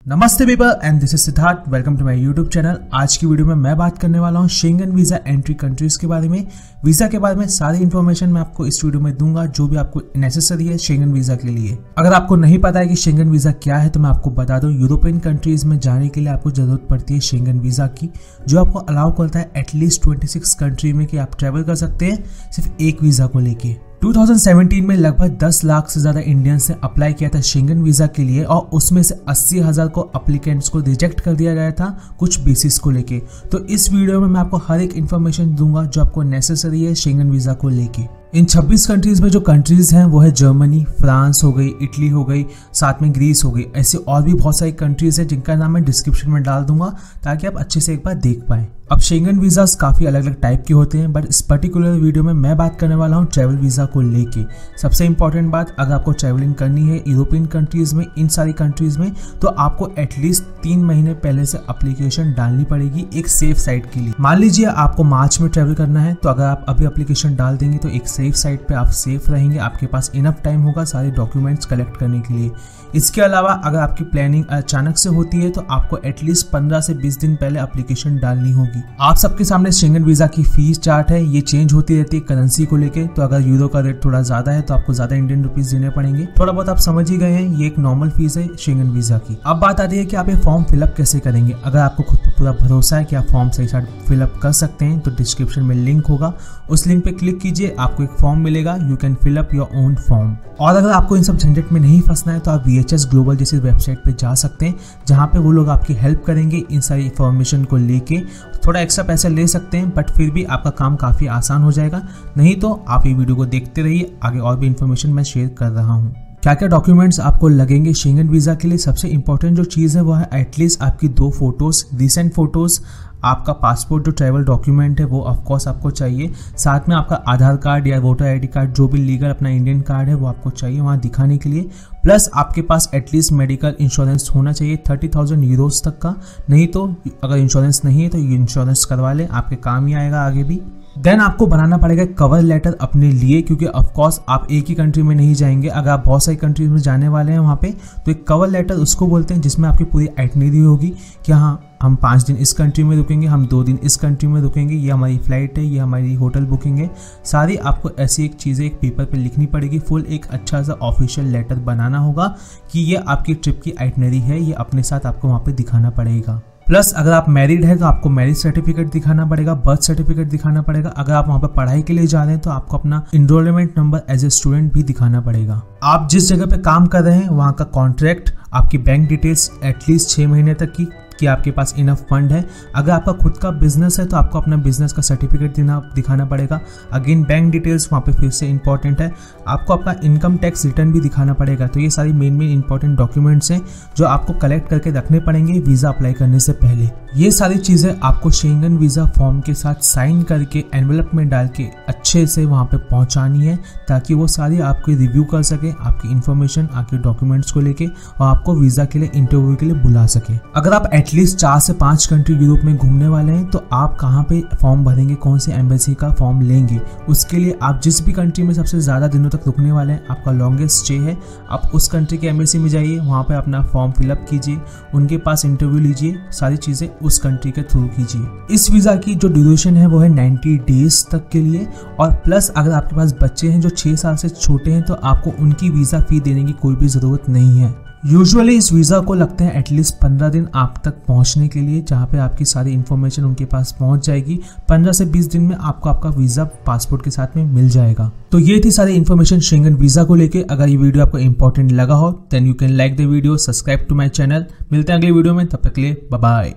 नमस्ते people and this is Siddharth. Welcome to my YouTube channel. आज की वीडियो में मैं बात करने वाला हूं शेंगन वीजा एंट्री कंट्रीज के बारे में। वीजा के बारे में सारी इन्फॉर्मेशन मैं आपको इस वीडियो में दूंगा जो भी आपको नेसेसरी है शेंगन वीजा के लिए। अगर आपको नहीं पता है कि शेंगन वीजा क्या है तो मैं आपको बता दूं, यूरोपियन कंट्रीज में जाने के लिए आपको जरूरत पड़ती है शेंगन वीजा की, जो आपको अलाउ करता है एटलीस्ट 26 कंट्री में कि आप ट्रेवल कर सकते हैं सिर्फ एक वीजा को लेके। 2017 में लगभग 10 लाख से ज्यादा इंडियंस ने अप्लाई किया था शेंगन वीजा के लिए और उसमें से 80,000 को अप्लीकेंट्स को रिजेक्ट कर दिया गया था कुछ बेसिस को लेके। तो इस वीडियो में मैं आपको हर एक इन्फॉर्मेशन दूंगा जो आपको नेसेसरी है शेंगन वीजा को लेके। इन 26 कंट्रीज में जो कंट्रीज हैं वो है जर्मनी, फ्रांस हो गई, इटली हो गई, साथ में ग्रीस हो गई। ऐसे और भी बहुत सारी कंट्रीज हैं जिनका नाम मैं डिस्क्रिप्शन में डाल दूंगा ताकि आप अच्छे से एक बार देख पाएं। अब शेंगन वीजास काफी अलग अलग टाइप के होते हैं, बट इस पर्टिकुलर वीडियो में मैं बात करने वाला हूँ ट्रैवल वीजा को लेके। सबसे इंपॉर्टेंट बात, अगर आपको ट्रैवलिंग करनी है यूरोपियन कंट्रीज में, इन सारी कंट्रीज में, तो आपको एटलीस्ट 3 महीने पहले से एप्लीकेशन डालनी पड़ेगी एक सेफ साइट के लिए। मान लीजिए आपको मार्च में ट्रैवल करना है, तो अगर आप अभी एप्लीकेशन डाल देंगे तो एक सेफ साइट पे आप सेफ रहेंगे, आपके पास इनफ टाइम होगा सारे डॉक्यूमेंट्स कलेक्ट करने के लिए। इसके अलावा अगर आपकी प्लानिंग अचानक से होती है तो आपको एटलीस्ट 15 से 20 दिन पहले एप्लीकेशन डालनी होगी। आप सबके सामने शेंगन वीजा की फीस चार्ट है, ये चेंज होती रहती है करेंसी को लेके। तो अगर यूरो का रेट थोड़ा ज्यादा है तो आपको ज्यादा इंडियन रुपीज देने पड़ेंगे। थोड़ा बहुत आप समझ ही गए हैं, ये एक नॉर्मल फीस है शेंगन वीजा की। अब बात आती है कि आप ये फॉर्म फिलअप कैसे करेंगे। अगर आपको खुद पर पूरा भरोसा है कि आप फॉर्म सही साथ फिलअप कर सकते हैं तो डिस्क्रिप्शन में लिंक होगा, उस लिंक पे क्लिक कीजिए, आपको एक फॉर्म मिलेगा, you can fill up your own form. और अगर आपको इन सब झंझट में नहीं फंसना है तो आप VHS ग्लोबल जैसी वेबसाइट पे जा सकते हैं, जहाँ पे वो लोग आपकी हेल्प करेंगे इन सारी इन्फॉर्मेशन को लेके। थोड़ा एक्स्ट्रा पैसे ले सकते हैं बट फिर भी आपका काम काफ़ी आसान हो जाएगा। नहीं तो आप ये वीडियो को देखते रहिए, आगे और भी इन्फॉर्मेशन मैं शेयर कर रहा हूँ। क्या क्या डॉक्यूमेंट्स आपको लगेंगे शेंगन वीजा के लिए। सबसे इंपॉर्टेंट जो चीज़ है वो है एटलीस्ट आपकी 2 फोटोज, रिसेंट फोटोज, आपका पासपोर्ट जो ट्रैवल डॉक्यूमेंट है वो ऑफकोर्स आपको चाहिए। साथ में आपका आधार कार्ड या वोटर ID कार्ड, जो भी लीगल अपना इंडियन कार्ड है वो आपको चाहिए वहाँ दिखाने के लिए। प्लस आपके पास एटलीस्ट मेडिकल इंश्योरेंस होना चाहिए 30,000 यूरोज तक का। नहीं तो अगर इंश्योरेंस नहीं है तो ये इंश्योरेंस करवा लें, आपके काम ही आएगा आगे भी। देन आपको बनाना पड़ेगा कवर लेटर अपने लिए, क्योंकि ऑफकोर्स आप एक ही कंट्री में नहीं जाएंगे। अगर आप बहुत सारी कंट्रीज में जाने वाले हैं वहाँ पे, तो एक कवर लेटर उसको बोलते हैं जिसमें आपकी पूरी आइटनरी होगी कि हाँ हम 5 दिन इस कंट्री में रुकेंगे, हम 2 दिन इस कंट्री में रुकेंगे, ये हमारी फ्लाइट है, ये हमारी होटल बुकिंग है। सारी आपको ऐसी एक चीज़ें एक पेपर पे लिखनी पड़ेगी। फुल एक अच्छा सा ऑफिशियल लेटर बनाना होगा कि ये आपकी ट्रिप की आइटनरी है, ये अपने साथ आपको वहाँ पे दिखाना पड़ेगा। प्लस अगर आप मैरिड है तो आपको मैरिज सर्टिफिकेट दिखाना पड़ेगा, बर्थ सर्टिफिकेट दिखाना पड़ेगा। अगर आप वहाँ पर पढ़ाई के लिए जा रहे हैं तो आपको अपना enrolment number as a student भी दिखाना पड़ेगा। आप जिस जगह पे काम कर रहे हैं वहाँ का कॉन्ट्रैक्ट, आपकी बैंक डिटेल्स एटलीस्ट 6 महीने तक की कि आपके पास इनफ फंड है। अगर आपका खुद का बिजनेस है तो आपको अपना बिजनेस का सर्टिफिकेट दिखाना पड़ेगा। अगेन बैंक डिटेल्स वहाँ पे फिर से इंपॉर्टेंट है। आपको अपना इनकम टैक्स रिटर्न भी दिखाना पड़ेगा। तो ये सारी मेन इंपॉर्टेंट डॉक्यूमेंट्स हैं जो आपको कलेक्ट करके रखने पड़ेंगे वीज़ा अप्लाई करने से पहले। ये सारी चीज़ें आपको शेंगन वीज़ा फॉर्म के साथ साइन करके एनवेलप में डाल के अच्छे से वहाँ पे पहुँचानी है, ताकि वो सारी आपको रिव्यू कर सके, आपकी इन्फॉर्मेशन, आपके डॉक्यूमेंट्स को लेके, और आपको वीज़ा के लिए इंटरव्यू के लिए बुला सके। अगर आप एटलीस्ट 4 से 5 कंट्री यूरोप में घूमने वाले हैं तो आप कहाँ पे फॉर्म भरेंगे, कौन से एम्बेसी का फॉर्म लेंगे। उसके लिए आप जिस भी कंट्री में सबसे ज़्यादा दिनों तक रुकने वाले हैं, आपका लॉन्गेस्ट स्टे है, आप उस कंट्री के एम्बेसी में जाइए, वहाँ पे अपना फॉर्म फिलअप कीजिए, उनके पास इंटरव्यू लीजिए, सारी चीज़ें उस कंट्री के थ्रू कीजिए। इस वीज़ा की जो ड्यूरेशन है वो है 90 डेज तक के लिए। और प्लस अगर आपके पास बच्चे हैं जो 6 साल से छोटे हैं तो आपको उनकी वीज़ा फ़ी देने की कोई भी ज़रूरत नहीं है। यूजुअली इस वीज़ा को लगते हैं एटलीस्ट 15 दिन आप तक पहुंचने के लिए, जहां पे आपकी सारी इन्फॉर्मेशन उनके पास पहुंच जाएगी। 15 से 20 दिन में आपको आपका वीज़ा पासपोर्ट के साथ में मिल जाएगा। तो ये थी सारी इन्फॉर्मेशन शेंगन वीज़ा को लेके। अगर ये वीडियो आपको इंपॉर्टेंट लगा हो then you can like the video, subscribe to my channel. मिलते हैं अगले वीडियो में, तब तक के लिए बाय बाय।